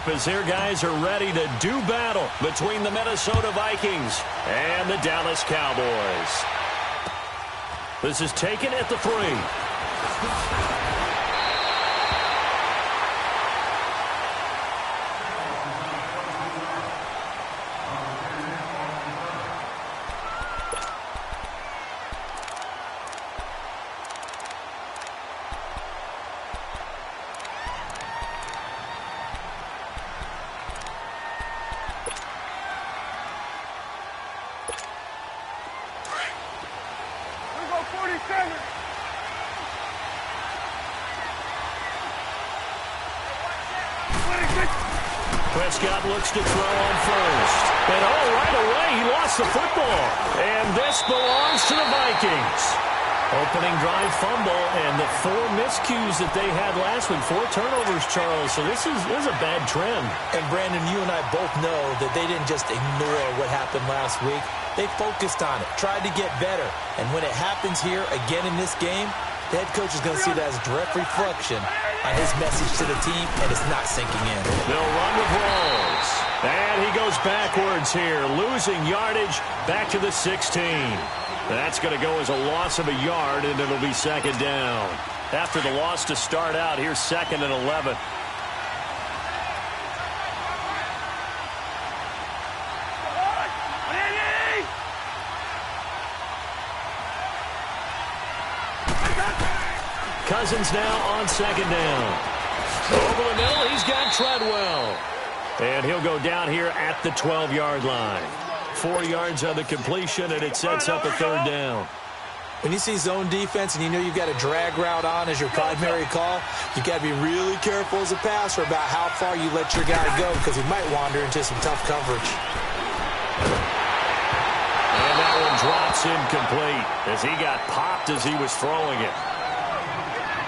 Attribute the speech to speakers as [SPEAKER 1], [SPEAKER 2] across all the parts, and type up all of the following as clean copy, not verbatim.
[SPEAKER 1] up as their guys are ready to do battle between the Minnesota Vikings and the Dallas Cowboys. This is taken at the 3.
[SPEAKER 2] Prescott looks to throw on first. And right away, he lost the football. And this belongs to the Vikings. Opening drive fumble, and the 4 miscues that they had last week. 4 turnovers, Charles. So this is a bad trend.
[SPEAKER 3] And, Brandon, you and I both know that they didn't just ignore what happened last week. They focused on it, tried to get better. And when it happens here again in this game, the head coach is going to see that as a direct reflection on his message to the team, and it's not sinking in.
[SPEAKER 1] They'll run with Rawls. And he goes backwards here, losing yardage back to the 16. That's going to go as a loss of a yard, and it'll be second down. After the loss to start out, here's 2nd and 11. Cousins now on 2nd down. Over the middle, he's got Treadwell. And he'll go down here at the 12-yard line. 4 yards on the completion, and it sets up a 3rd down.
[SPEAKER 3] When you see zone defense and you know you've got a drag route on as your primary call, you've got to be really careful as a passer about how far you let your guy go because he might wander into some tough coverage.
[SPEAKER 1] And that one drops incomplete as he got popped as he was throwing it.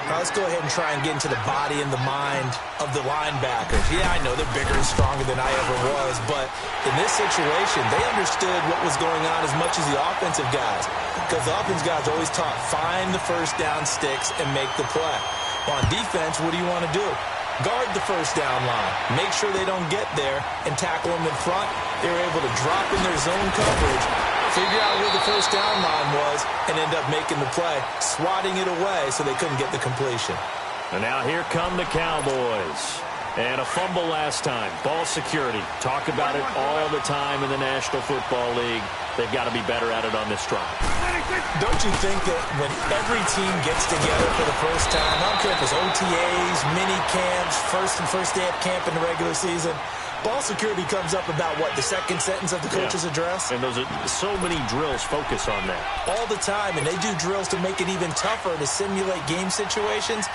[SPEAKER 3] Now let's go ahead and try and get into the body and the mind of the linebackers. Yeah, I know they're bigger and stronger than I ever was, but in this situation, they understood what was going on as much as the offensive guys, because the offensive guys always taught, find the first down sticks and make the play. Well, on defense, what do you want to do? Guard the first down line. Make sure they don't get there and tackle them in front. They were able to drop in their zone coverage, figure out where the first down line was, and end up making the play, swatting it away so they couldn't get the completion.
[SPEAKER 1] And now here come the Cowboys. And a fumble last time. Ball security. Talk about it all the time in the National Football League. They've got to be better at it on this drive.
[SPEAKER 3] Don't you think that when every team gets together for the first time, I don't care if it's OTAs, mini camps, first day of camp in the regular season, ball security comes up about, what, the second sentence of the coach's address?
[SPEAKER 1] And those are so many drills focus on that.
[SPEAKER 3] All the time, and they do drills to make it even tougher to simulate game situations.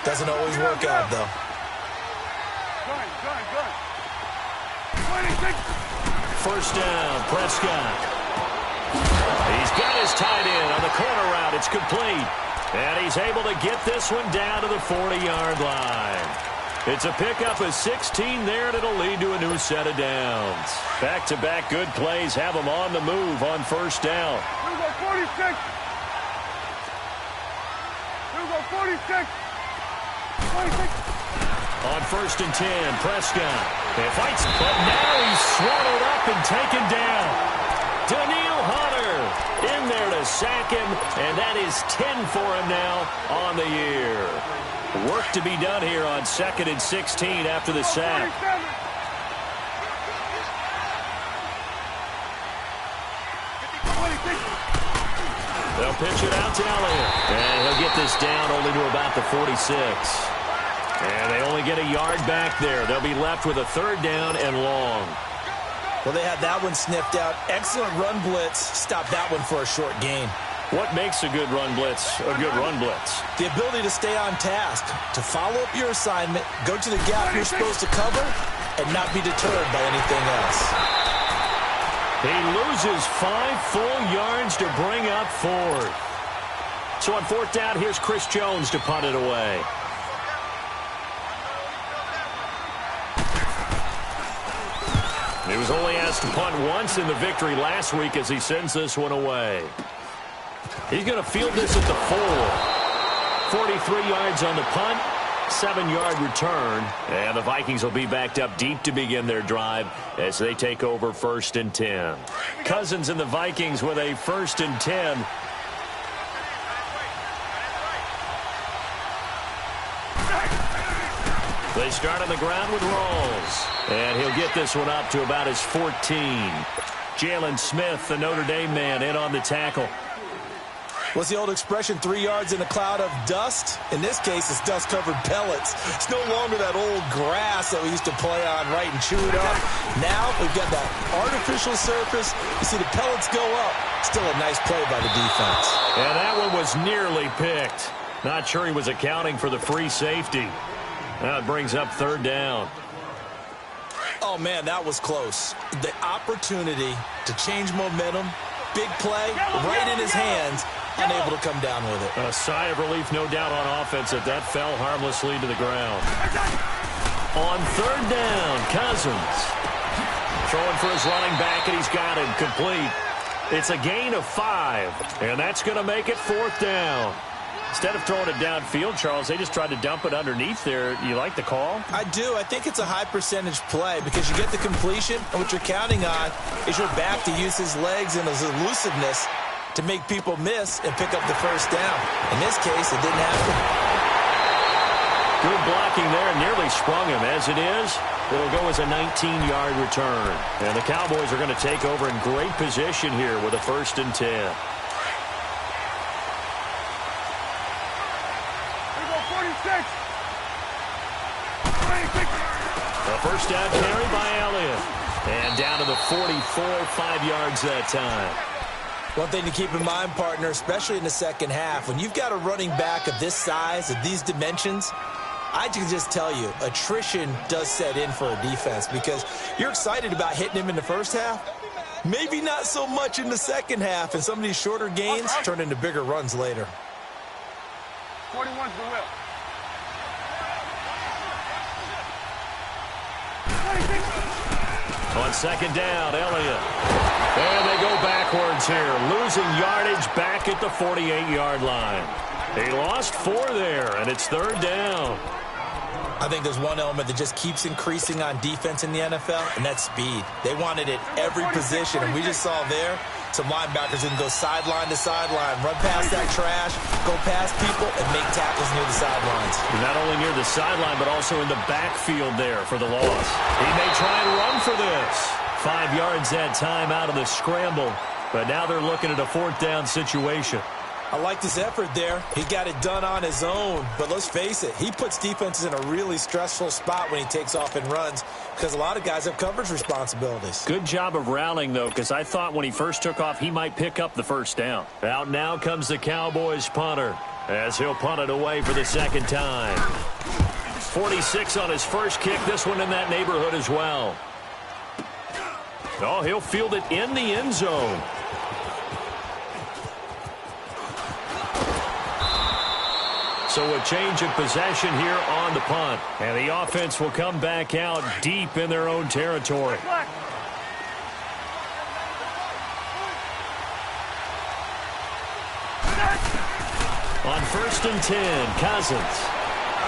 [SPEAKER 3] Doesn't always work out, though.
[SPEAKER 1] First down, Prescott. He's got his tight end on the corner route. It's complete. And he's able to get this one down to the 40-yard line. It's a pickup of 16 there, and it'll lead to a new set of downs. Back-to-back good plays have them on the move on first down.
[SPEAKER 4] Here we go, 46. Here we go, 46. 26.
[SPEAKER 1] On 1st and 10, Prescott. He fights, but now he's swallowed up and taken down. Daniil Hunter in there to sack him, and that is 10 for him now on the year. Work to be done here on 2nd and 16 after the sack. They'll pitch it out to Elliott. And he'll get this down only to about the 46. And they only get a yard back there. They'll be left with a 3rd down and long.
[SPEAKER 3] Well, they had that one sniffed out. Excellent run blitz. Stop that one for a short gain.
[SPEAKER 1] What makes a good run blitz a good run blitz?
[SPEAKER 3] The ability to stay on task, to follow up your assignment, go to the gap you're supposed to cover, and not be deterred by anything else.
[SPEAKER 1] He loses 5 full yards to bring up 4th. So on 4th down, here's Chris Jones to punt it away. He was only asked to punt once in the victory last week as he sends this one away. He's going to field this at the 4. 43 yards on the punt, 7-yard return, and the Vikings will be backed up deep to begin their drive as they take over 1st and 10. Cousins and the Vikings with a 1st and 10. They start on the ground with Rawls, and he'll get this one up to about his 14. Jalen Smith, the Notre Dame man, in on the tackle.
[SPEAKER 3] What's the old expression, 3 yards in a cloud of dust? In this case, it's dust-covered pellets. It's no longer that old grass that we used to play on, right, and chew it up. Now we've got that artificial surface. You see the pellets go up. Still a nice play by the defense.
[SPEAKER 1] And that one was nearly picked. Not sure he was accounting for the free safety. Now it brings up 3rd down.
[SPEAKER 3] Oh, man, that was close. The opportunity to change momentum, big play, right in his hands, unable to come down with it.
[SPEAKER 1] A sigh of relief, no doubt, on offense that fell harmlessly to the ground. On 3rd down, Cousins. Throwing for his running back, and he's got him complete. It's a gain of 5, and that's going to make it 4th down. Instead of throwing it downfield, Charles, they just tried to dump it underneath there. You like the call?
[SPEAKER 3] I do. I think it's a high-percentage play because you get the completion, and what you're counting on is your back to use his legs and his elusiveness to make people miss and pick up the 1st down. In this case, it didn't happen.
[SPEAKER 1] Good blocking there, nearly sprung him. As it is, it'll go as a 19-yard return. And the Cowboys are going to take over in great position here with a 1st and 10. A 1st down carry by Elliott. And down to the 44, 5 yards that time.
[SPEAKER 3] One thing to keep in mind, partner, especially in the second half, when you've got a running back of this size, of these dimensions, I can just tell you, attrition does set in for a defense because you're excited about hitting him in the first half. Maybe not so much in the second half, and some of these shorter gains turn into bigger runs later.
[SPEAKER 4] 41's the whip. 26.
[SPEAKER 1] On 2nd down, Elliott. And they go backwards here, losing yardage back at the 48-yard line. He lost 4 there, and it's 3rd down.
[SPEAKER 3] I think there's one element that just keeps increasing on defense in the NFL, and that's speed. They want it at every position, and we just saw there some linebackers that can go sideline to sideline, run past that trash, go past people, and make tackles near the sidelines.
[SPEAKER 1] Not only near the sideline, but also in the backfield there for the loss. He may try and run for this. 5 yards that time out of the scramble, but now they're looking at a 4th down situation.
[SPEAKER 3] I liked his effort there. He got it done on his own, but let's face it, he puts defenses in a really stressful spot when he takes off and runs because a lot of guys have coverage responsibilities.
[SPEAKER 1] Good job of rallying, though, because I thought when he first took off, he might pick up the 1st down. Out now comes the Cowboys punter as he'll punt it away for the 2nd time. 46 on his first kick, this one in that neighborhood as well. Oh, he'll field it in the end zone. So a change of possession here on the punt. And the offense will come back out deep in their own territory. On 1st and 10, Cousins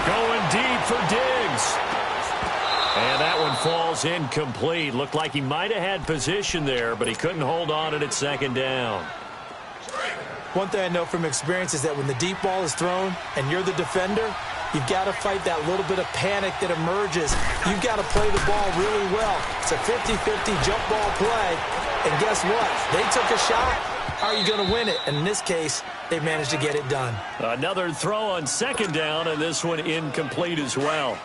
[SPEAKER 1] going deep for Diggs. And that one falls incomplete. Looked like he might have had position there, but he couldn't hold on it at 2nd down.
[SPEAKER 3] One thing I know from experience is that when the deep ball is thrown and you're the defender, you've got to fight that little bit of panic that emerges. You've got to play the ball really well. It's a 50-50 jump ball play. And guess what? They took a shot. How are you going to win it? And in this case, they managed to get it done.
[SPEAKER 1] Another throw on 2nd down, and this one incomplete as well.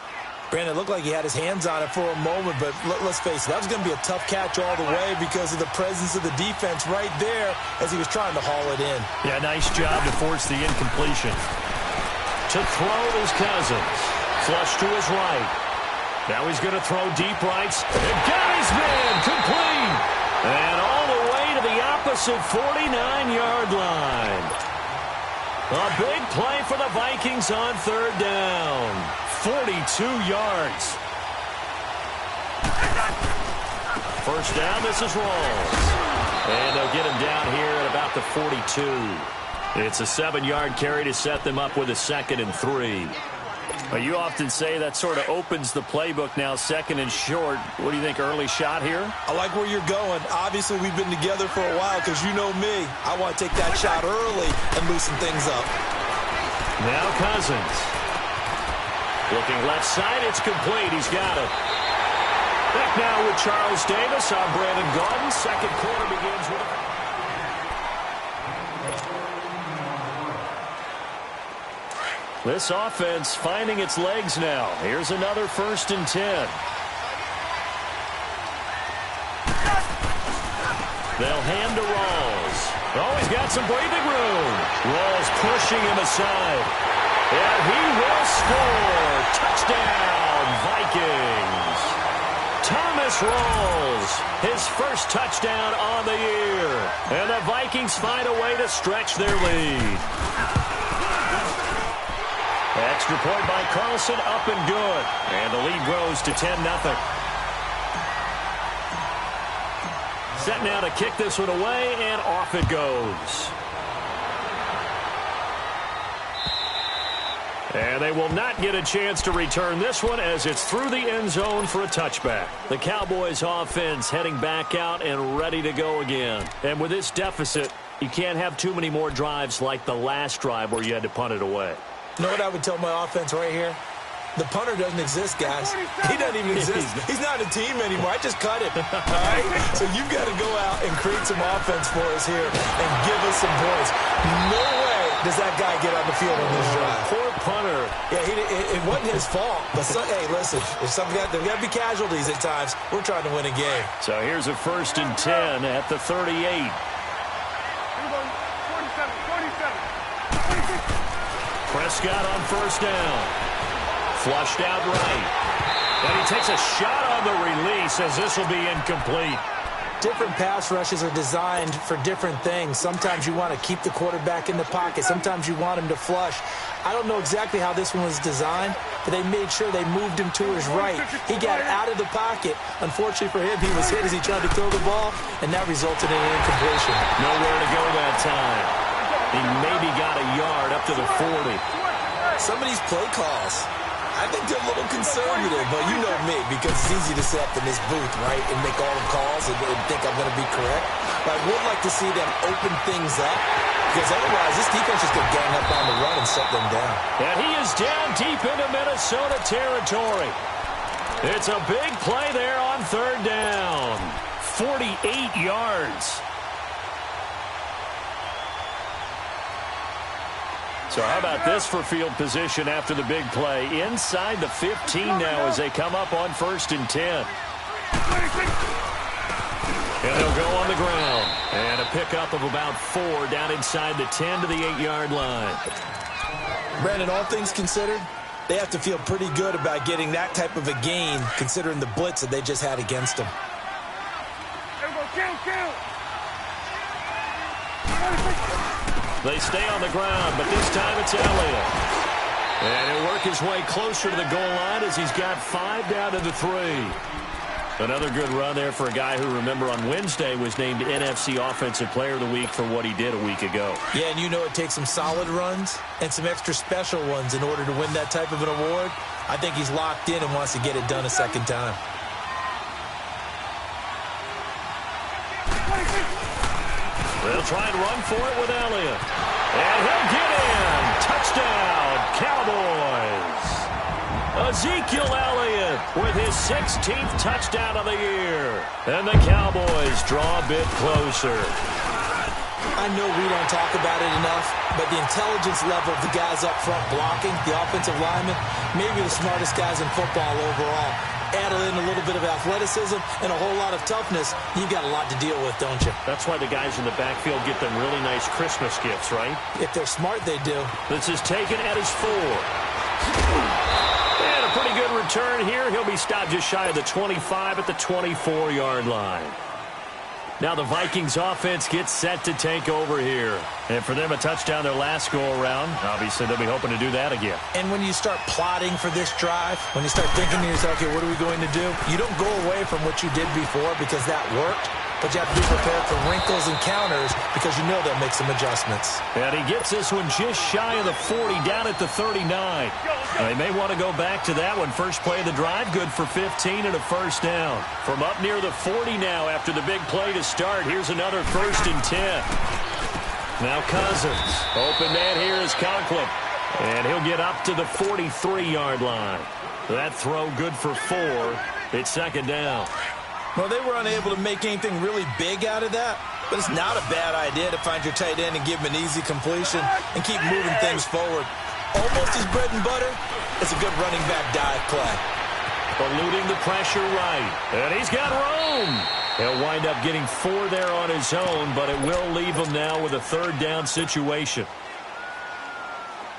[SPEAKER 3] Brandon, it looked like he had his hands on it for a moment, but let's face it, that was going to be a tough catch all the way because of the presence of the defense right there as he was trying to haul it in.
[SPEAKER 1] Yeah, nice job to force the incompletion. To throw is Cousins. Flush to his right. Now he's going to throw deep rights. And got his man complete. And all the way to the opposite 49-yard line. A big play for the Vikings on 3rd down. 42 yards. 1st down, this is Rawls. And they'll get him down here at about the 42. It's a 7-yard carry to set them up with a 2nd and 3.
[SPEAKER 2] Well, you often say that sort of opens the playbook now, second and short. What do you think, early shot here?
[SPEAKER 3] I like where you're going. Obviously, we've been together for a while because you know me. I want to take that shot early and loosen things up.
[SPEAKER 1] Now Cousins. Looking left side, it's complete. He's got it. Back now with Charles Davis. I'm Brandon Gaudin. Second quarter begins with...
[SPEAKER 2] This offense finding its legs now. Here's another 1st and 10. They'll hand to Rawls. Oh, he's got some breathing room. Rawls pushing him aside. And he will score. Touchdown, Vikings. Thomas Rawls, his first touchdown on the year. And the Vikings find a way to stretch their lead. Extra point by Carlson, up and good. And the lead grows to 10-0. Set now to kick this one away, and off it goes. And they will not get a chance to return this one as it's through the end zone for a touchback. The Cowboys offense heading back out and ready to go again. And with this deficit, you can't have too many more drives like the last drive where you had to punt it away.
[SPEAKER 3] You know what I would tell my offense right here? The punter doesn't exist, guys. He doesn't even exist. He's not a team anymore. I just cut him. All right? So you've got to go out and create some offense for us here and give us some points. No way does that guy get on the field on this drive.
[SPEAKER 2] Poor punter.
[SPEAKER 3] Yeah, it wasn't his fault. But, hey, listen, if there's got to be casualties at times. We're trying to win a game.
[SPEAKER 2] So here's a 1st and 10 at the 38. Prescott on 1st down. Flushed out right. And he takes a shot on the release as this will be incomplete.
[SPEAKER 3] Different pass rushes are designed for different things. Sometimes you want to keep the quarterback in the pocket. Sometimes you want him to flush. I don't know exactly how this one was designed, but they made sure they moved him to his right. He got out of the pocket. Unfortunately for him, he was hit as he tried to throw the ball, and that resulted in an incompletion.
[SPEAKER 2] Nowhere to go that time. He maybe got a yard up to the 40.
[SPEAKER 3] Some of these play calls, I think they're a little conservative, but you know me, because it's easy to sit up in this booth, right, and make all the calls and think I'm going to be correct. But I would like to see them open things up, because otherwise this defense is going to gang up on the run and shut them down.
[SPEAKER 2] And he is down deep into Minnesota territory. It's a big play there on 3rd down. 48 yards. So how about this for field position after the big play? Inside the 15 now as they come up on 1st and 10. And they'll go on the ground. And a pickup of about 4 down inside the 10 to the 8-yard line.
[SPEAKER 3] Brandon, all things considered, they have to feel pretty good about getting that type of a gain considering the blitz that they just had against them.
[SPEAKER 2] They stay on the ground, but this time it's Elliott. And he'll work his way closer to the goal line as he's got 5 down to the 3. Another good run there for a guy who, remember, on Wednesday was named NFC Offensive Player of the Week for what he did a week ago.
[SPEAKER 3] Yeah, and you know it takes some solid runs and some extra special ones in order to win that type of an award. I think he's locked in and wants to get it done a second time.
[SPEAKER 2] They'll try and run for it with Elliott. And he'll get in. Touchdown, Cowboys. Ezekiel Elliott with his 16th touchdown of the year. And the Cowboys draw a bit closer.
[SPEAKER 3] I know we don't talk about it enough, but the intelligence level of the guys up front blocking, the offensive linemen, maybe the smartest guys in football overall. Add in a little bit of athleticism and a whole lot of toughness, you've got a lot to deal with, don't you?
[SPEAKER 2] That's why the guys in the backfield get them really nice Christmas gifts, right?
[SPEAKER 3] If they're smart, they do.
[SPEAKER 2] This is taken at his 4. And a pretty good return here. He'll be stopped just shy of the 25 at the 24-yard line. Now the Vikings offense gets set to take over here. And for them, a touchdown their last go-around. Obviously, they'll be hoping to do that again.
[SPEAKER 3] And when you start plotting for this drive, when you start thinking to yourself, okay, what are we going to do? You don't go away from what you did before because that worked. but you have to be prepared for wrinkles and counters because you know they'll make some adjustments.
[SPEAKER 2] And he gets this one just shy of the 40, down at the 39. They may want to go back to that one. First play of the drive, good for 15 and a first down. From up near the 40 now after the big play to start, here's another 1st and 10. Now Cousins. Open man here is Conklin. And he'll get up to the 43-yard line. That throw good for 4. It's 2nd down.
[SPEAKER 3] Well, they were unable to make anything really big out of that, but it's not a bad idea to find your tight end and give him an easy completion and keep moving things forward. Almost his bread and butter. It's a good running back dive play.
[SPEAKER 2] Eluding the pressure right. And he's got room. He'll wind up getting 4 there on his own, but it will leave him now with a 3rd down situation.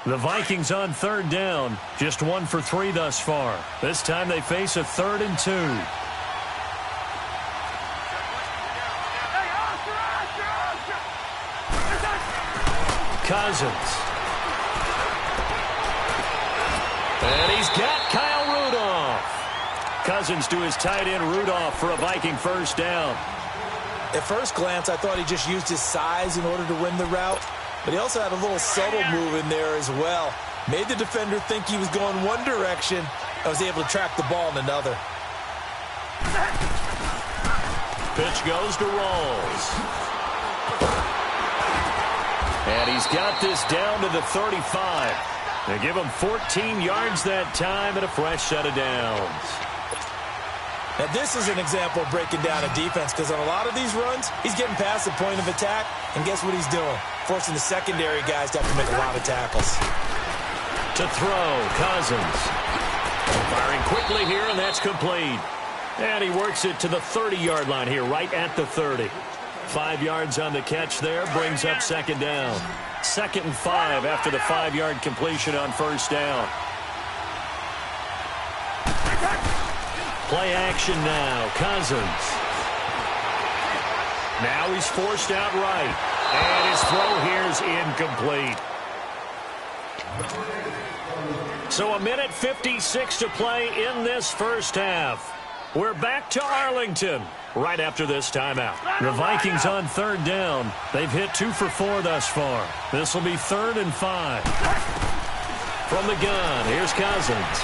[SPEAKER 2] The Vikings on 3rd down, just 1 for 3 thus far. This time they face a 3rd and 2. Cousins. And he's got Kyle Rudolph. Cousins to his tight end Rudolph for a Viking 1st down.
[SPEAKER 3] At first glance, I thought he just used his size in order to win the route, but he also had a little subtle move in there as well. Made the defender think he was going one direction and was able to track the ball in another.
[SPEAKER 2] Pitch goes to Rawls. And he's got this down to the 35. They give him 14 yards that time and a fresh set of downs.
[SPEAKER 3] Now, this is an example of breaking down a defense because on a lot of these runs, he's getting past the point of attack, and guess what he's doing? Forcing the secondary guys to have to make a lot of tackles.
[SPEAKER 2] To throw, Cousins. Firing quickly here, and that's complete. And he works it to the 30-yard line here, right at the 30. 5 yards on the catch there, brings up 2nd down. 2nd and 5 after the 5-yard completion on 1st down. Play action now, Cousins. Now he's forced out right. And his throw here is incomplete. So 1:56 to play in this first half. We're back to Arlington right after this timeout. The Vikings on 3rd down. They've hit 2 for 4 thus far. This will be 3rd and 5. From the gun, here's Cousins.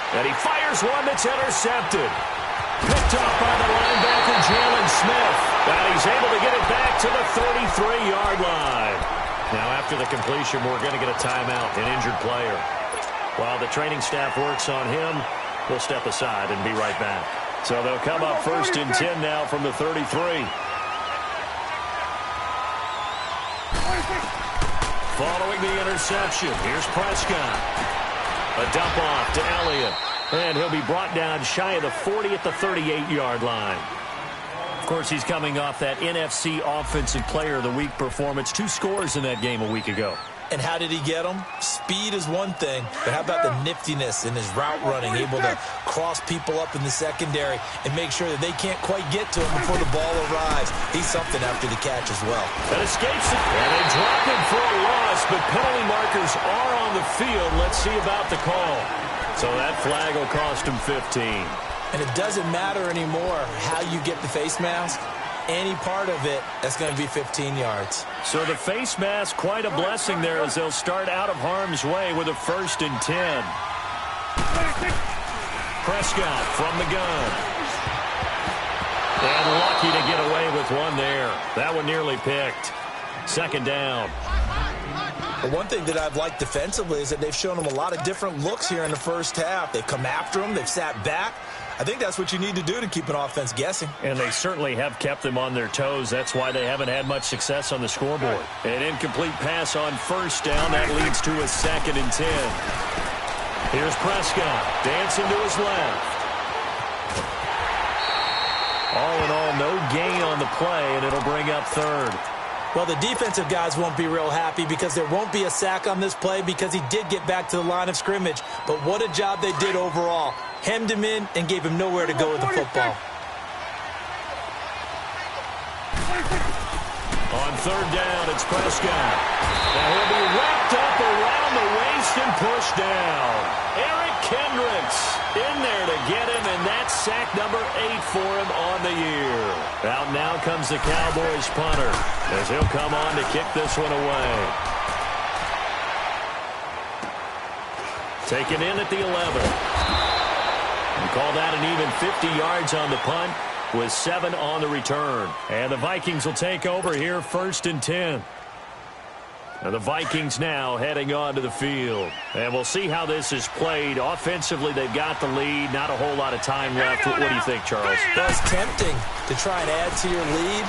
[SPEAKER 2] And he fires one that's intercepted. Picked up by the linebacker, Jalen Smith. And he's able to get it back to the 33-yard line. Now, after the completion, we're going to get a timeout, an injured player. While the training staff works on him, we'll step aside and be right back. So they'll come up 1st and 10 now from the 33. Following the interception, here's Prescott. A dump off to Elliott. And he'll be brought down shy of the 40 at the 38-yard line. Of course, he's coming off that NFC Offensive Player of the Week performance. 2 scores in that game a week ago.
[SPEAKER 3] And how did he get them? Speed is one thing, but how about the niftiness in his route running, able to cross people up in the secondary and make sure that they can't quite get to him before the ball arrives. He's something after the catch as well.
[SPEAKER 2] That escapes it, and they drop him for a loss, but penalty markers are on the field. Let's see about the call. So that flag will cost him 15.
[SPEAKER 3] And it doesn't matter anymore how you get the face mask. Any part of it, that's going to be 15 yards.
[SPEAKER 2] So the face mask, quite a blessing there as they'll start out of harm's way with a 1st and 10. Prescott from the gun. And lucky to get away with one there. That one nearly picked. 2nd down.
[SPEAKER 3] But one thing that I've liked defensively is that they've shown him a lot of different looks here in the first half. They've come after him. They've sat back. I think that's what you need to do to keep an offense guessing.
[SPEAKER 2] And they certainly have kept them on their toes. That's why they haven't had much success on the scoreboard. An incomplete pass on 1st down. That leads to a 2nd and 10. Here's Prescott dancing to his left. All in all, no gain on the play, and it'll bring up 3rd.
[SPEAKER 3] Well, the defensive guys won't be real happy because there won't be a sack on this play because he did get back to the line of scrimmage. But what a job they did overall. Hemmed him in and gave him nowhere to go with the football.
[SPEAKER 2] On 3rd down, it's Prescott. Now he'll be wrapped up around the waist and pushed down. Eric Kendricks in there to get him, and that's
[SPEAKER 1] That's sack number 8 for him on the year. Out now comes the Cowboys punter as he'll come on to kick this one away. Taken in at the 11. You call that an even 50 yards on the punt with 7 on the return. And the Vikings will take over here 1st and 10. And the Vikings now heading onto the field. And we'll see how this is played. Offensively, they've got the lead. Not a whole lot of time left. What do you think, Charles?
[SPEAKER 3] Well, it's tempting to try and add to your lead,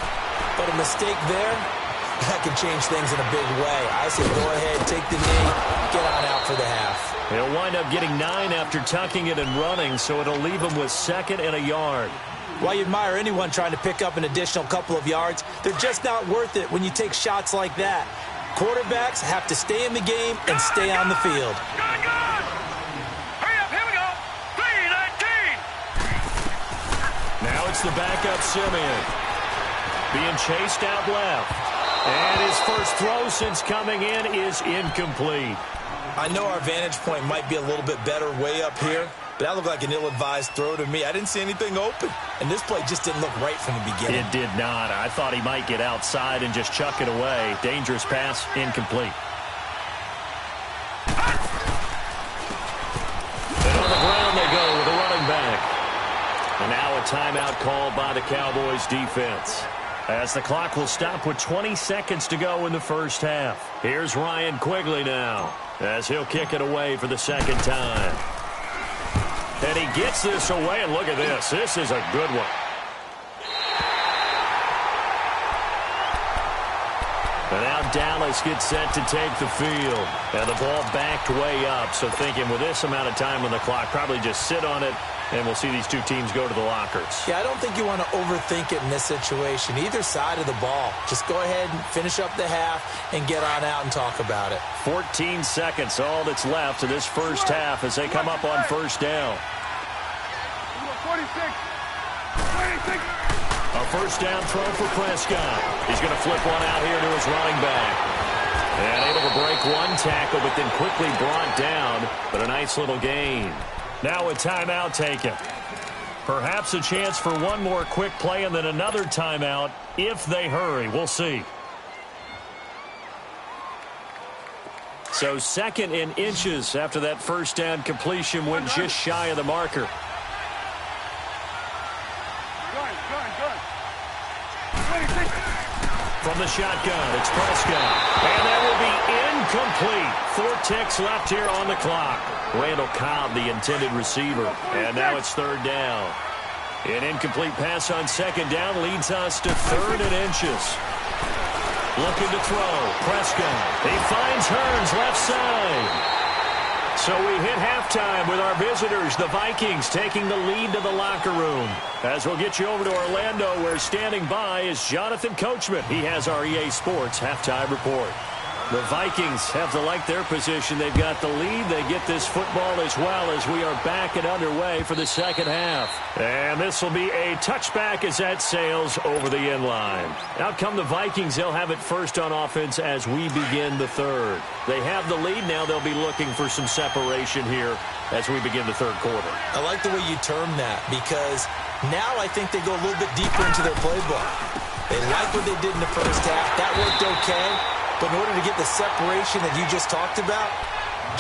[SPEAKER 3] but a mistake there, that can change things in a big way. I say go ahead, take the knee, get on out for the half.
[SPEAKER 1] He'll wind up getting 9 after tucking it and running, so it'll leave him with 2nd and a yard.
[SPEAKER 3] While you admire anyone trying to pick up an additional couple of yards, they're just not worth it when you take shots like that. Quarterbacks have to stay in the game and stay on the field.
[SPEAKER 4] Good, good. Hurry up, here we go. 3-19.
[SPEAKER 1] Now it's the backup Simeon. Being chased out left. And his first throw since coming in is incomplete.
[SPEAKER 3] I know our vantage point might be a little bit better way up here, but that looked like an ill-advised throw to me. I didn't see anything open, and this play just didn't look right from the beginning.
[SPEAKER 1] It did not. I thought he might get outside and just chuck it away. Dangerous pass, incomplete. And on the ground they go with a running back. And now a timeout called by the Cowboys defense, as the clock will stop with 20 seconds to go in the first half. Here's Ryan Quigley now, as he'll kick it away for the 2nd time. And he gets this away, and look at this. This is a good one. And now Dallas gets set to take the field. And the ball backed way up, so thinking with this amount of time on the clock, probably just sit on it, and we'll see these two teams go to the lockers.
[SPEAKER 3] Yeah, I don't think you want to overthink it in this situation. Either side of the ball. Just go ahead and finish up the half and get on out and talk about it.
[SPEAKER 1] 14 seconds, all that's left of this first half as they come up on 1st down.
[SPEAKER 4] 46. 26.
[SPEAKER 1] A 1st down throw for Prescott. He's going to flip one out here to his running back. And able to break one tackle, but then quickly brought down. But a nice little gain. Now a timeout taken. Perhaps a chance for one more quick play and then another timeout if they hurry. We'll see. So 2nd and inches after that 1st down completion went just shy of the marker.
[SPEAKER 4] Good. 26.
[SPEAKER 1] From the shotgun, it's Prescott. And that will be incomplete. 4 ticks left here on the clock. Randall Cobb, the intended receiver. And now it's 3rd down. An incomplete pass on 2nd down leads us to 3rd and inches. Looking to throw. Prescott. He finds Hearns left side. So we hit halftime with our visitors, the Vikings, taking the lead to the locker room. As we'll get you over to Orlando, where standing by is Jonathan Coachman. He has our EA Sports halftime report. The Vikings have to like their position. They've got the lead. They get this football as well as we are back and underway for the 2nd half. And this will be a touchback as that sails over the end line. Out come the Vikings. They'll have it first on offense as we begin the 3rd. They have the lead. Now they'll be looking for some separation here as we begin the 3rd quarter.
[SPEAKER 3] I like the way you term that, because now I think they go a little bit deeper into their playbook. They like what they did in the first half. That worked okay. But in order to get the separation that you just talked about,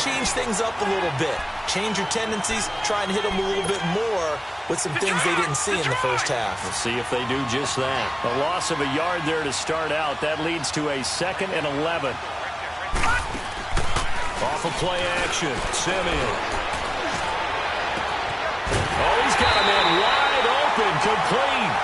[SPEAKER 3] change things up a little bit. Change your tendencies, try and hit them a little bit more with some things they didn't see in the first half.
[SPEAKER 1] We'll see if they do just that. A loss of a yard there to start out. That leads to a 2nd and 11. Off of play action, Simeon. Oh, he's got a man wide open, complete.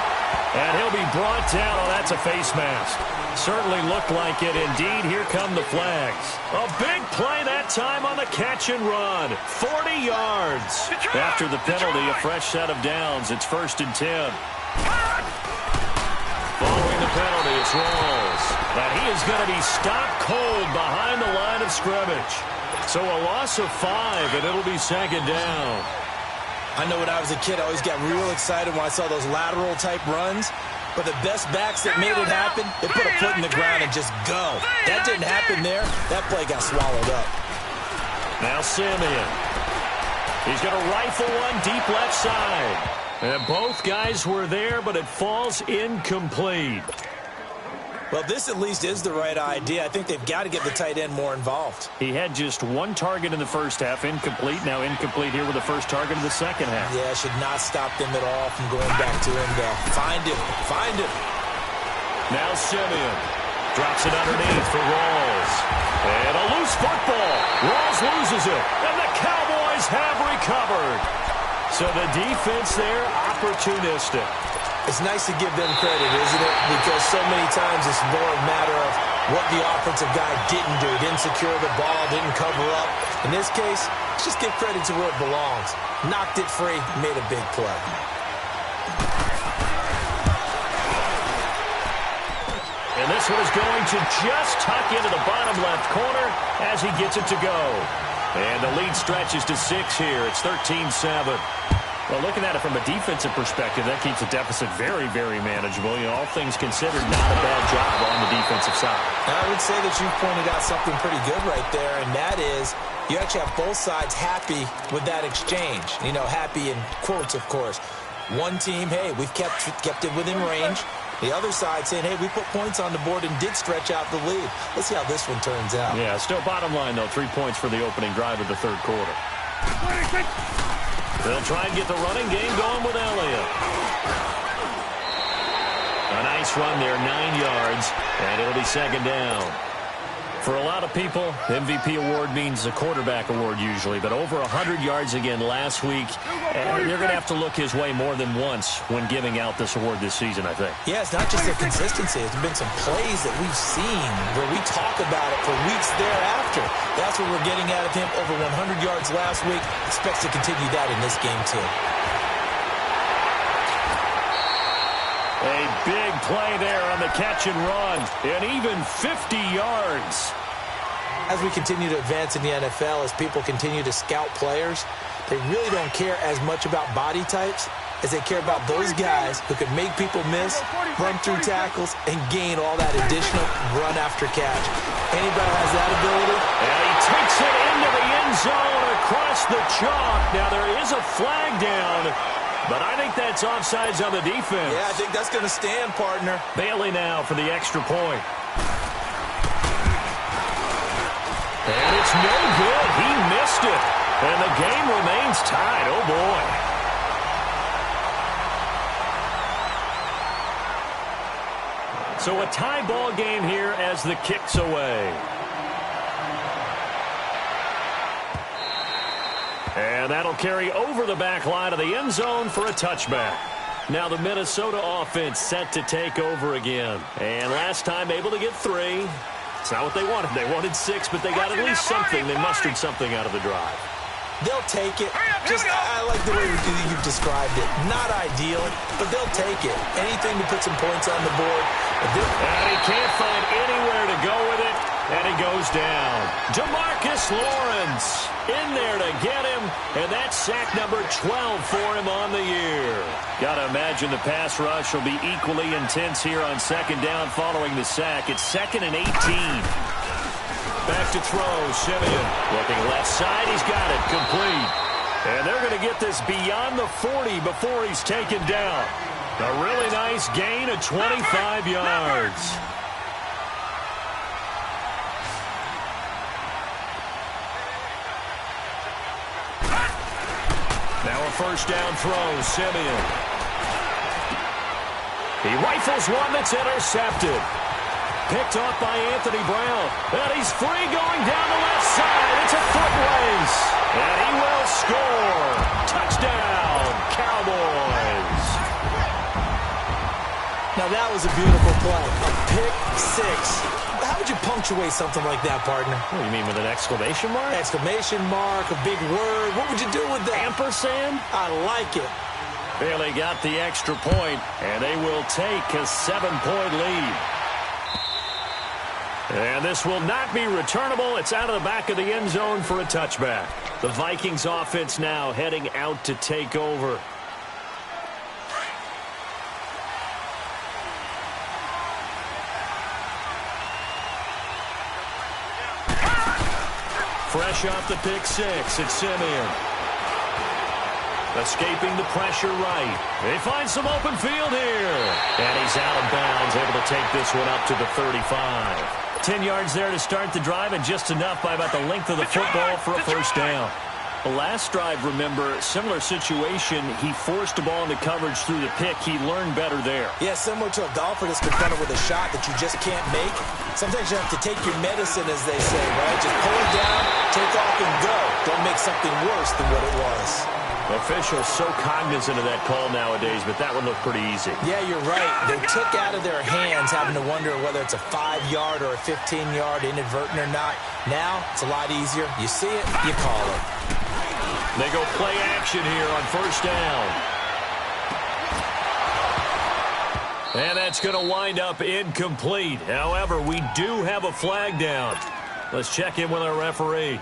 [SPEAKER 1] And he'll be brought down. Oh, that's a face mask. Certainly looked like it. Indeed, here come the flags. A big play that time on the catch and run. 40 yards. After the penalty, a fresh set of downs. It's 1st and 10. Following the penalty, it's Rawls. But he is going to be stopped cold behind the line of scrimmage. So a loss of 5, and it'll be 2nd down.
[SPEAKER 3] I know when I was a kid, I always got real excited when I saw those lateral-type runs. But the best backs that made it happen, they put a foot in the ground and just go. That didn't happen there. That play got swallowed up.
[SPEAKER 1] Now Simeon. He's going to rifle one deep left side.
[SPEAKER 2] And both guys were there, but it falls incomplete.
[SPEAKER 3] Well, this at least is the right idea. I think they've got to get the tight end more involved.
[SPEAKER 2] He had just one target in the first half, incomplete. Now incomplete here with the first target of the second half.
[SPEAKER 3] Yeah, should not stop them at all from going back to him to find him. Find him.
[SPEAKER 2] Now Simeon drops it underneath for Rawls. And a loose football. Rawls loses it. And the Cowboys have recovered. So the defense there, opportunistic.
[SPEAKER 3] It's nice to give them credit, isn't it? Because so many times it's more a matter of what the offensive guy didn't do. Didn't secure the ball, didn't cover up. In this case, just give credit to where it belongs. Knocked it free, made a big play.
[SPEAKER 2] And this one is going to just tuck into the bottom left corner as he gets it to go. And the lead stretches to 6 here. It's 13-7. Well, looking at it from a defensive perspective, that keeps the deficit very, very manageable. You know, all things considered, not a bad job on the defensive side.
[SPEAKER 3] I would say that you've pointed out something pretty good right there, and that is you actually have both sides happy with that exchange. You know, happy in quotes, of course. One team, hey, we've kept it within range. The other side saying, hey, we put points on the board and did stretch out the lead. Let's see how this one turns out.
[SPEAKER 2] Yeah, still bottom line, though, 3 points for the opening drive of the third quarter.
[SPEAKER 4] 26.
[SPEAKER 2] They'll try and get the running game going with Elliott. A nice run there, 9 yards, and it'll be second down. For a lot of people, MVP award means a quarterback award usually, but over 100 yards again last week, they're going to have to look his way more than once when giving out this award this season, I think.
[SPEAKER 3] Yeah, it's not just the consistency. It's been some plays that we've seen where we talk about it for weeks thereafter. That's what we're getting out of him. Over 100 yards last week. Expects to continue that in this game, too.
[SPEAKER 2] A big play there on the catch and run, and even 50 yards.
[SPEAKER 3] As we continue to advance in the NFL, as people continue to scout players, they really don't care as much about body types as they care about those guys who can make people miss, run through tackles, and gain all that additional run after catch. Anybody has that ability?
[SPEAKER 2] And he takes it into the end zone across the chalk. Now there is a flag down, but I think that's offsides on the defense.
[SPEAKER 3] Yeah, I think that's going to stand, partner.
[SPEAKER 2] Bailey now for the extra point. And it's no good. He missed it. And the game remains tied. Oh, boy. So a tie ball game here as the kick's away. And that'll carry over the back line of the end zone for a touchback. Now the Minnesota offense set to take over again. And last time able to get 3. It's not what they wanted. They wanted 6, but they got at least something. They mustered something out of the drive.
[SPEAKER 3] They'll take it. I like the way you've described it. Not ideal, but they'll take it. Anything to put some points on the board.
[SPEAKER 2] And he can't find anywhere to go with it, and he goes down. DeMarcus Lawrence in there to get him, and that's sack number 12 for him on the year. Got to imagine the pass rush will be equally intense here on second down following the sack. It's 2nd and 18. Back to throw, Simeon. Looking left side, he's got it, complete. And they're going to get this beyond the 40 before he's taken down. A really nice gain of 25 yards. Now a first down throw, Simeon. He rifles one that's intercepted. Picked off by Anthony Brown. And he's free going down the left side. It's a foot race. And he will score. Touchdown, Cowboys.
[SPEAKER 3] Now that was a beautiful play. A pick 6. How would you punctuate something like that, partner?
[SPEAKER 2] What do you mean, with an exclamation mark?
[SPEAKER 3] Exclamation mark, a big word. What would you do with that?
[SPEAKER 2] Ampersand?
[SPEAKER 3] I like it.
[SPEAKER 2] Bailey got the extra point, and they will take a 7-point lead. And this will not be returnable. It's out of the back of the end zone for a touchback. The Vikings offense now heading out to take over. Fresh off the pick 6, it's Simeon.
[SPEAKER 1] Escaping the pressure right. They find some open field here. And he's out of bounds, able to take this one up to the 35. 10 yards there to start the drive, and just enough by about the length of the football for a first down. The last drive, remember, similar situation. He forced the ball into coverage through the pick. He learned better there.
[SPEAKER 3] Yeah, similar to a golfer that's confronted with a shot that you just can't make. Sometimes you have to take your medicine, as they say, right? Just pull it down, take off, and go. Don't make something worse than what it was.
[SPEAKER 1] Officials so cognizant of that call nowadays, but that one looked pretty easy.
[SPEAKER 3] Yeah, you're right. They took out of their hands having to wonder whether it's a 5-yard or a 15-yard, inadvertent or not. Now, it's a lot easier. You see it, you call it.
[SPEAKER 1] They go play action here on first down. And that's going to wind up incomplete. However, we do have a flag down. Let's check in with our referee.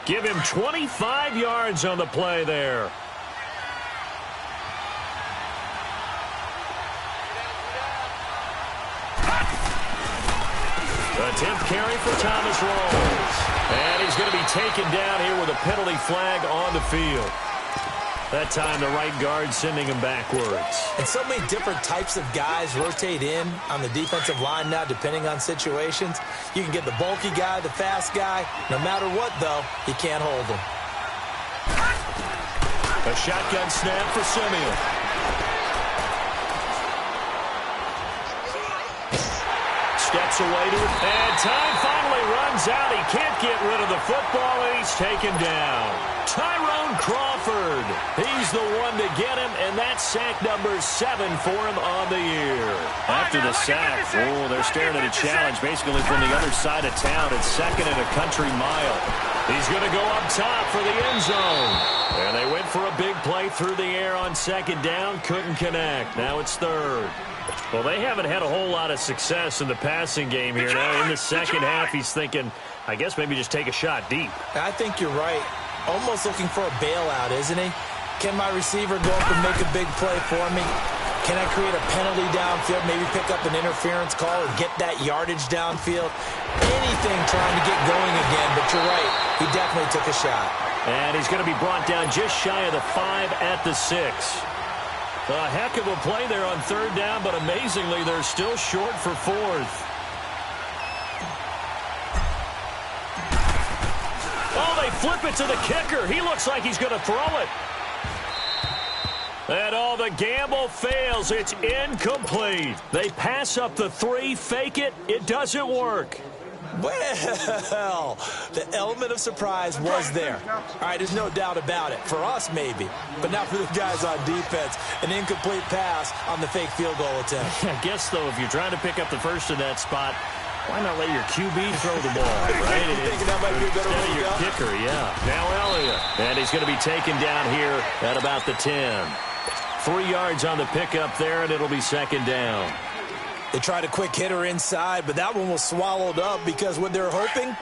[SPEAKER 1] Give him 25 yards on the play there. The 10th carry for Thomas Rawls. And he's going to be taken down here with a penalty flag on the field. That time the right guard sending him backwards.
[SPEAKER 3] And so many different types of guys rotate in on the defensive line now, depending on situations. You can get the bulky guy, the fast guy. No matter what, though, you can't hold him.
[SPEAKER 1] A shotgun snap for Simeon. Steps away to it, and time finally runs out. He can't get rid of the football, and he's taken down. Tyrone Crawford. He's the one to get him, and that's sack number 7 for him on the year. After the sack, they're staring at a challenge basically from the other side of town. It's second and a country mile. He's going to go up top for the end zone. And they went for a big play through the air on second down. Couldn't connect. Now it's third. Well, they haven't had a whole lot of success in the passing game here. Now in the second half, he's thinking, I guess maybe just take a shot deep.
[SPEAKER 3] I think you're right. Almost looking for a bailout, isn't he? Can my receiver go up and make a big play for me? Can I create a penalty downfield, maybe pick up an interference call or get that yardage downfield? Anything trying to get going again, but you're right. He definitely took a shot.
[SPEAKER 1] And he's going to be brought down just shy of the 5 at the 6. A heck of a play there on third down, but amazingly, they're still short for fourth. Oh, they flip it to the kicker. He looks like he's going to throw it. And the gamble fails. It's incomplete. They pass up the 3, fake it. It doesn't work.
[SPEAKER 3] Well, the element of surprise was there. All right, there's no doubt about it. For us, maybe. But not for the guys on defense. An incomplete pass on the fake field goal attempt.
[SPEAKER 1] I guess, though, if you're trying to pick up the first in that spot, why not let your QB throw the ball, right?
[SPEAKER 3] You thinking that might be a better way to
[SPEAKER 1] your
[SPEAKER 3] go?
[SPEAKER 1] kicker, yeah. Now Elliott. And he's going to be taken down here at about the 10. 3 yards on the pickup there, and it'll be second down.
[SPEAKER 3] They tried a quick hitter inside, but that one was swallowed up because what they're hoping,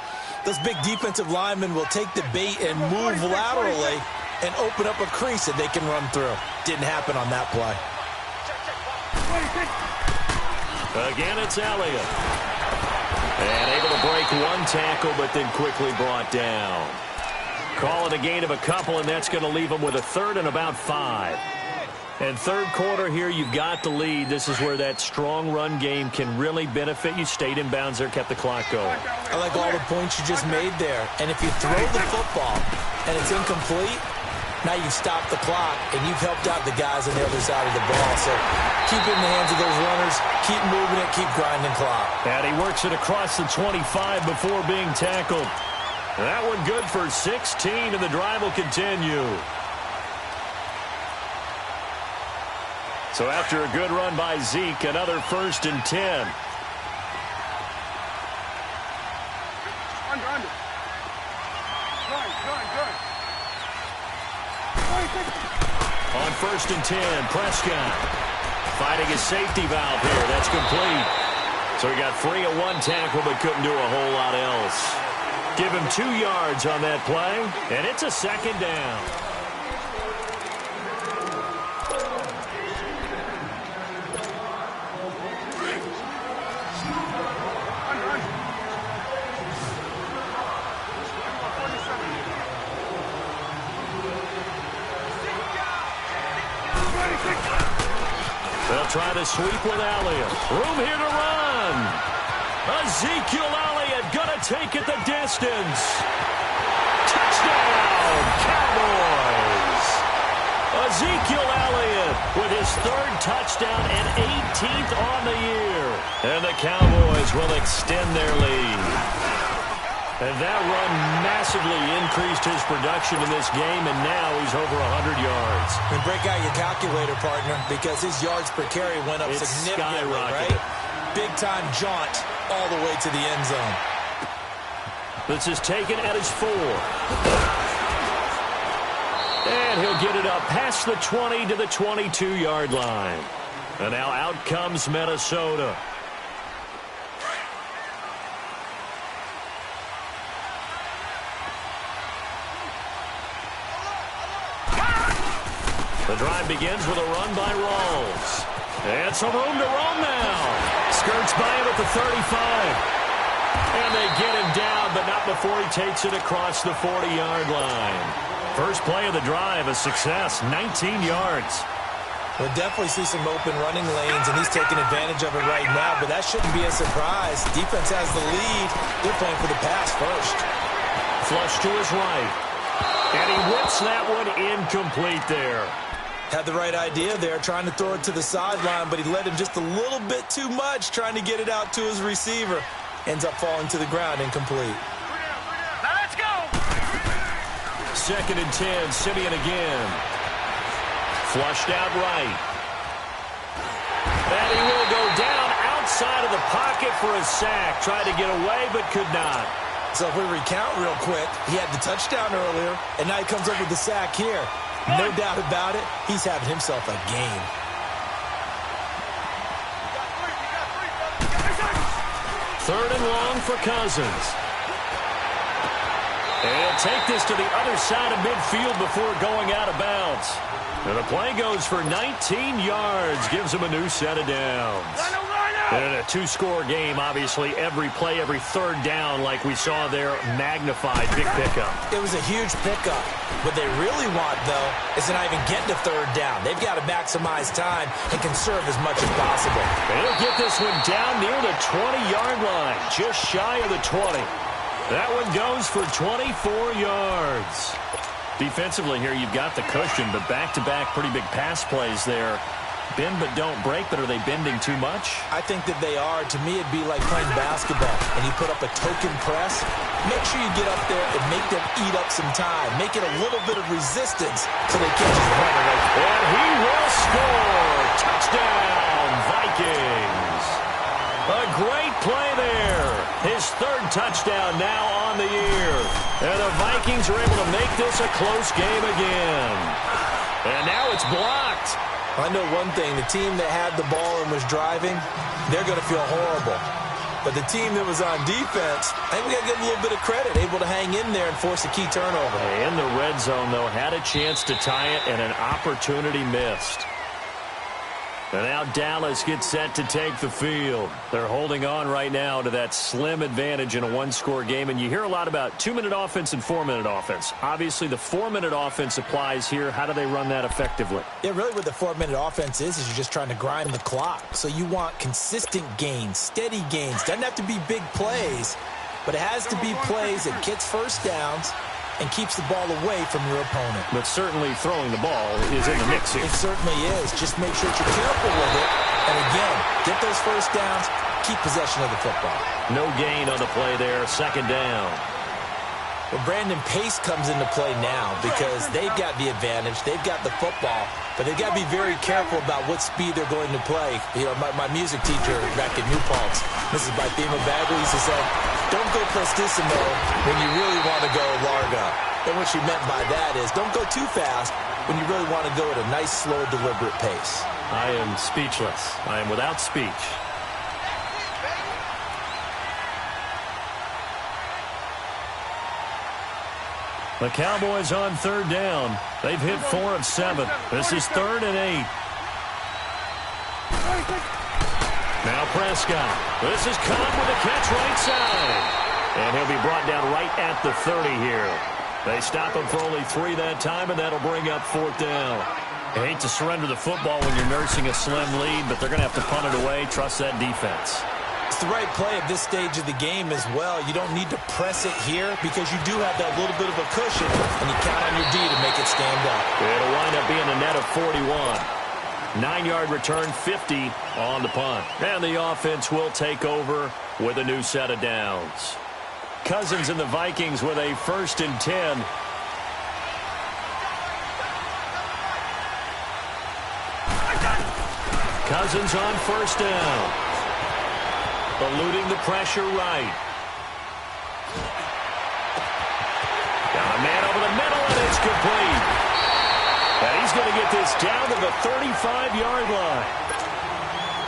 [SPEAKER 3] those big defensive linemen will take the bait and move laterally and open up a crease that they can run through. Didn't happen on that play.
[SPEAKER 1] Again, it's Elliott. And able to break one tackle, but then quickly brought down. Call it a gain of a couple, and that's going to leave them with a third and about 5. And third quarter here, you've got the lead. This is where that strong run game can really benefit you. Stayed in bounds there, kept the clock going.
[SPEAKER 3] I like all the points you just made there. And if you throw the football and it's incomplete, now you've stopped the clock and you've helped out the guys on the other side of the ball. So keep it in the hands of those runners. Keep moving it. Keep grinding clock.
[SPEAKER 1] And he works it across the 25 before being tackled. That one good for 16, and the drive will continue. So after a good run by Zeke, another 1st and 10.
[SPEAKER 4] Under. Good.
[SPEAKER 1] On 1st and 10, Prescott fighting his safety valve here. That's complete. So he got free of one tackle but couldn't do a whole lot else. Give him 2 yards on that play, and it's a second down. They'll try to sweep with Elliott. Room here to run. Ezekiel Elliott gonna take it the distance. Touchdown, Cowboys. Ezekiel Elliott with his 3rd touchdown and 18th on the year. And the Cowboys will extend their lead. And that run massively increased his production in this game, and now he's over 100 yards.
[SPEAKER 3] And break out your calculator, partner, because his yards per carry went up significantly, right? Big-time jaunt all the way to the end zone.
[SPEAKER 1] This is taken at his 4. And he'll get it up past the 20 to the 22-yard line. And now out comes Minnesota. The drive begins with a run by Rawls. And some room to roam now. Skirts by him at the 35. And they get him down, but not before he takes it across the 40-yard line. First play of the drive, a success, 19 yards.
[SPEAKER 3] We'll definitely see some open running lanes, and he's taking advantage of it right now, but that shouldn't be a surprise. Defense has the lead. They're playing for the pass first.
[SPEAKER 1] Flush to his right. And he whips that one incomplete there.
[SPEAKER 3] Had the right idea there, trying to throw it to the sideline, but he led him just a little bit too much, trying to get it out to his receiver. Ends up falling to the ground, incomplete.
[SPEAKER 4] Now let's go.
[SPEAKER 1] 2nd and 10, Simeon again. Flushed out right. And he will go down outside of the pocket for a sack. Tried to get away, but could not.
[SPEAKER 3] So if we recount real quick, he had the touchdown earlier, and now he comes up with the sack here. No doubt about it, he's having himself a game.
[SPEAKER 1] Third and long for Cousins. And take this to the other side of midfield before going out of bounds. And the play goes for 19 yards, gives him a new set of downs. And in a 2-score game, obviously, every play, every 3rd down, like we saw there, magnified. Big pickup.
[SPEAKER 3] It was a huge pickup. What they really want, though, is to not even get to 3rd down. They've got to maximize time and conserve as much as possible.
[SPEAKER 1] And he'll get this one down near the 20-yard line, just shy of the 20. That one goes for 24 yards. Defensively here, you've got the cushion, but back-to-back pretty big pass plays there. Bend but don't break, but are they bending too much?
[SPEAKER 3] I think that they are. To me, it'd be like playing basketball, and you put up a token press. Make sure you get up there and make them eat up some time. Make it a little bit of resistance so they can't just run away.
[SPEAKER 1] And he will score. Touchdown, Vikings. A great play there. His 3rd touchdown now on the year. And the Vikings are able to make this a close game again. And now it's blocked.
[SPEAKER 3] I know one thing. The team that had the ball and was driving, they're going to feel horrible. But the team that was on defense, I think we got to give them a little bit of credit, able to hang in there and force a key turnover.
[SPEAKER 1] In the red zone, though, had a chance to tie it and an opportunity missed. And now Dallas gets set to take the field. They're holding on right now to that slim advantage in a 1-score game. And you hear a lot about 2-minute offense and 4-minute offense. Obviously, the 4-minute offense applies here. How do they run that effectively?
[SPEAKER 3] Yeah, really what the 4-minute offense is you're just trying to grind the clock. So you want consistent gains, steady gains. Doesn't have to be big plays, but it has to be plays that gets first downs and keeps the ball away from your opponent.
[SPEAKER 1] But certainly throwing the ball is in the mix here.
[SPEAKER 3] It certainly is. Just make sure that you're careful with it. And again, get those first downs, keep possession of the football.
[SPEAKER 1] No gain on the play there, 2nd down.
[SPEAKER 3] Well, Brandon Pace comes into play now because they've got the advantage. They've got the football, but they've got to be very careful about what speed they're going to play. You know, my music teacher back in New Paltz, Mrs. Bythema Bagley, used to say, don't go prestissimo when you really want to go largo. And what she meant by that is don't go too fast when you really want to go at a nice, slow, deliberate pace.
[SPEAKER 1] I am speechless. I am without speech. The Cowboys on 3rd down. They've hit 4 of 7. This is 3rd and 8. Now Prescott. This is caught with a catch right side. And he'll be brought down right at the 30 here. They stop him for only 3 that time, and that'll bring up 4th down.
[SPEAKER 2] I hate to surrender the football when you're nursing a slim lead, but they're going to have to punt it away. Trust that defense.
[SPEAKER 3] It's the right play at this stage of the game as well. You don't need to press it here because you do have that little bit of a cushion, and you count on your D to make it stand up.
[SPEAKER 2] It'll wind up being a net of 41. 9-yard return, 50 on the punt. And the offense will take over with a new set of downs. Cousins and the Vikings with a 1st and 10. Cousins on 1st down. Eluding the pressure right. Got a man over the middle, and it's complete. And he's going to get this down to the 35-yard line.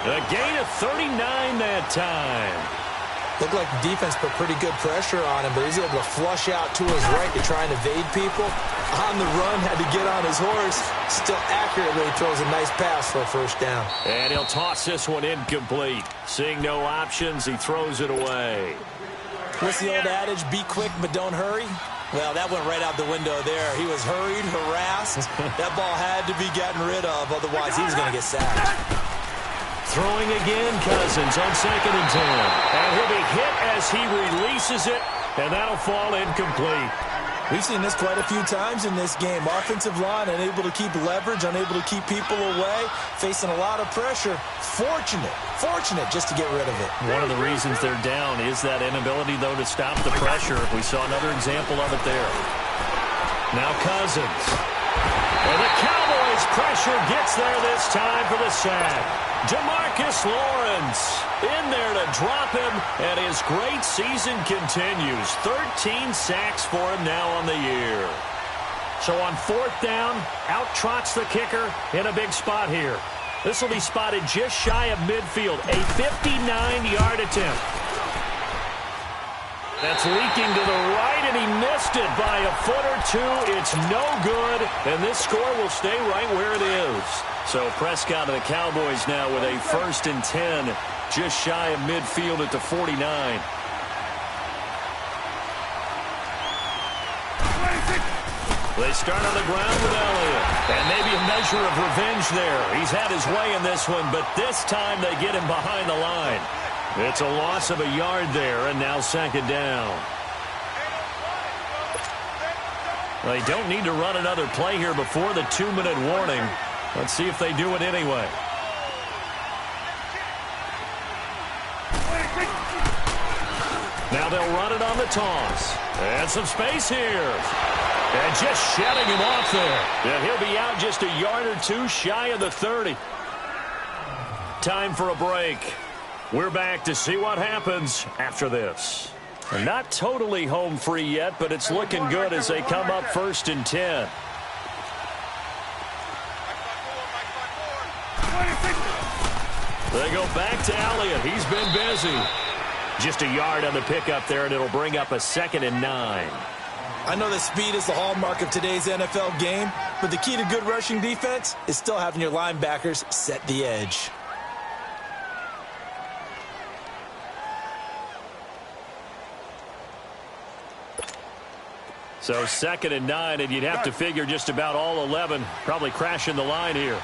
[SPEAKER 2] A gain of 39 that time.
[SPEAKER 3] Looked like the defense put pretty good pressure on him, but he's able to flush out to his right to try and evade people. On the run, had to get on his horse. Still accurately throws a nice pass for a 1st down.
[SPEAKER 2] And he'll toss this one incomplete. Seeing no options, he throws it away.
[SPEAKER 3] What's the old adage? Be quick, but don't hurry. Well, that went right out the window there. He was hurried, harassed. That ball had to be gotten rid of, otherwise he was going to get sacked.
[SPEAKER 2] Throwing again, Cousins on 2nd and 10. And he'll be hit as he releases it, and that'll fall incomplete.
[SPEAKER 3] We've seen this quite a few times in this game. Offensive line unable to keep leverage, unable to keep people away, facing a lot of pressure. Fortunate just to get rid of it.
[SPEAKER 2] One of the reasons they're down is that inability, though, to stop the pressure. We saw another example of it there. Now Cousins. And the Cowboys' pressure gets there this time for the sack. DeMarcus Lawrence in there to drop him, and his great season continues. 13 sacks for him now on the year. So on 4th down, out trots the kicker in a big spot here. This will be spotted just shy of midfield, a 59-yard attempt. That's leaking to the right, and he missed it by a foot or two. It's no good, and this score will stay right where it is. So Prescott and the Cowboys now with a 1st and 10, just shy of midfield at the 49. They start on the ground with Elliott. And maybe a measure of revenge there. He's had his way in this one, but this time they get him behind the line. It's a loss of a yard there, and now 2nd down. They don't need to run another play here before the 2-minute warning. Let's see if they do it anyway. Now they'll run it on the toss. And some space here. And just shutting him off there. And he'll be out just a yard or two shy of the 30. Time for a break. We're back to see what happens after this. Not totally home free yet, but it's looking good as they come up 1st and 10. They go back to Elliott. He's been busy. Just a yard on the pickup there, and it'll bring up a 2nd and 9.
[SPEAKER 3] I know that speed is the hallmark of today's NFL game, but the key to good rushing defense is still having your linebackers set the edge.
[SPEAKER 2] So 2nd and 9, and you'd have to figure just about all 11 probably crashing the line here.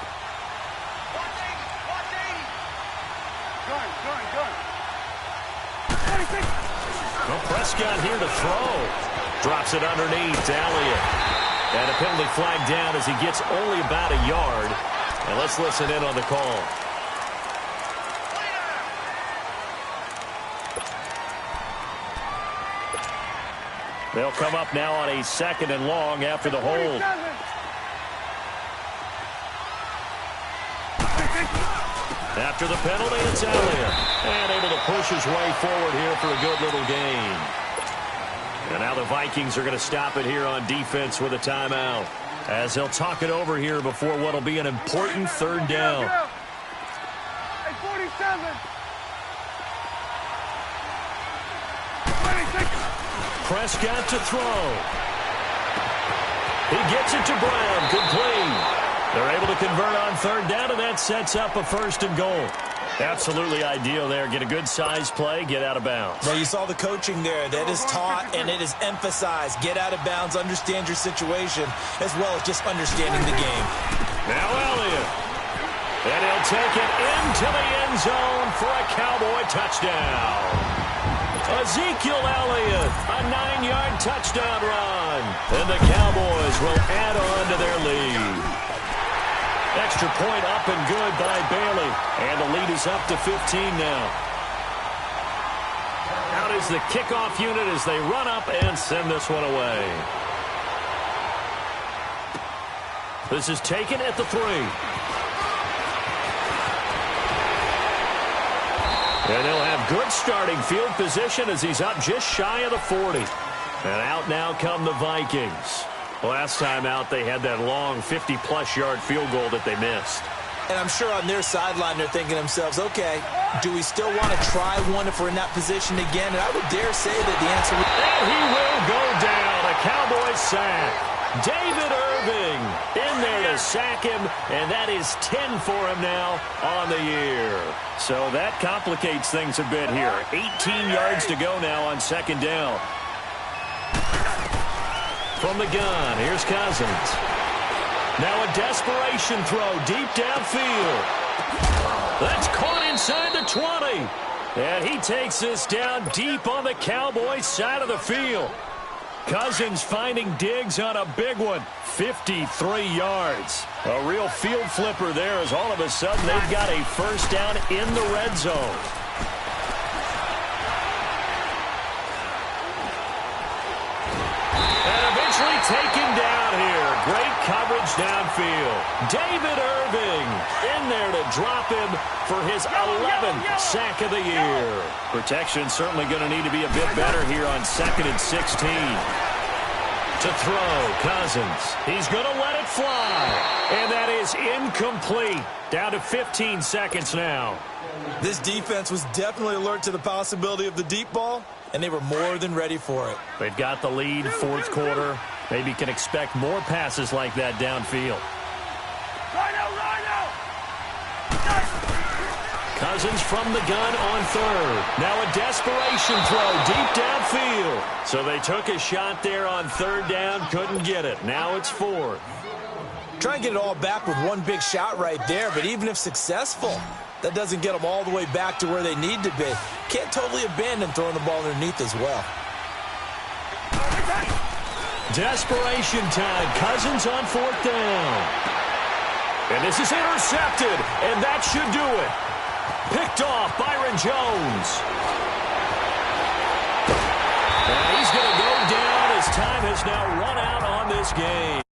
[SPEAKER 2] Well, Prescott here to throw. Drops it underneath to Elliott. And a penalty flag down as he gets only about a yard. And let's listen in on the call. They'll come up now on a 2nd and long after the hold. After the penalty, it's Elliott. And able to push his way forward here for a good little gain. And now the Vikings are going to stop it here on defense with a timeout, as they'll talk it over here before what will be an important 3rd down.
[SPEAKER 4] Hey, 47.
[SPEAKER 2] Prescott to throw. He gets it to Brown, complete. They're able to convert on 3rd down, and that sets up a 1st and goal. Absolutely ideal there. Get a good size play, get out of bounds.
[SPEAKER 3] Well, you saw the coaching there. That is taught and it is emphasized. Get out of bounds, understand your situation, as well as just understanding the game.
[SPEAKER 2] Now
[SPEAKER 1] zone for a Cowboy touchdown. Ezekiel Elliott, a 9-yard touchdown run. And the Cowboys will add on to their lead. Extra point up and good by Bailey. And the lead is up to 15 now. Out is the kickoff unit as they run up and send this one away. This is taken at the 3. And they'll have good starting field position as he's up just shy of the 40. And out now come the Vikings. Last time out, they had that long 50-plus yard field goal that they missed.
[SPEAKER 3] And I'm sure on their sideline, they're thinking to themselves, okay, do we still want to try one if we're in that position again? And I would dare say that the answer would...
[SPEAKER 1] And he will go down. A Cowboys sack. David Irving in there to sack him, and that is 10 for him now on the year. So that complicates things a bit here. 18 yards to go now on second down. From the gun, here's Cousins. Now a desperation throw deep downfield. That's caught inside the 20. And he takes this down deep on the Cowboys side of the field. Cousins finding Diggs on a big one. 53 yards. A real field flipper there as all of a sudden they've got a first down in the red zone. And eventually taken down here. Great coverage downfield. David Irving in there to drop him for his 11th sack of the year. Protection certainly going to need to be a bit better here on 2nd and 16. To throw, Cousins. He's going to let it fly. And that is incomplete. Down to 15 seconds now.
[SPEAKER 3] This defense was definitely alert to the possibility of the deep ball, and they were more than ready for it.
[SPEAKER 1] They've got the lead, fourth quarter. Maybe can expect more passes like that downfield. Cousins from the gun on third. Now a desperation throw deep downfield. So they took a shot there on third down, couldn't get it. Now it's fourth.
[SPEAKER 3] Try and get it all back with one big shot right there, but even if successful, that doesn't get them all the way back to where they need to be. Can't totally abandon throwing the ball underneath as well.
[SPEAKER 1] Desperation time. Cousins on fourth down. And this is intercepted, and that should do it. Picked off Byron Jones. And he's going to go down as time has now run out on this game.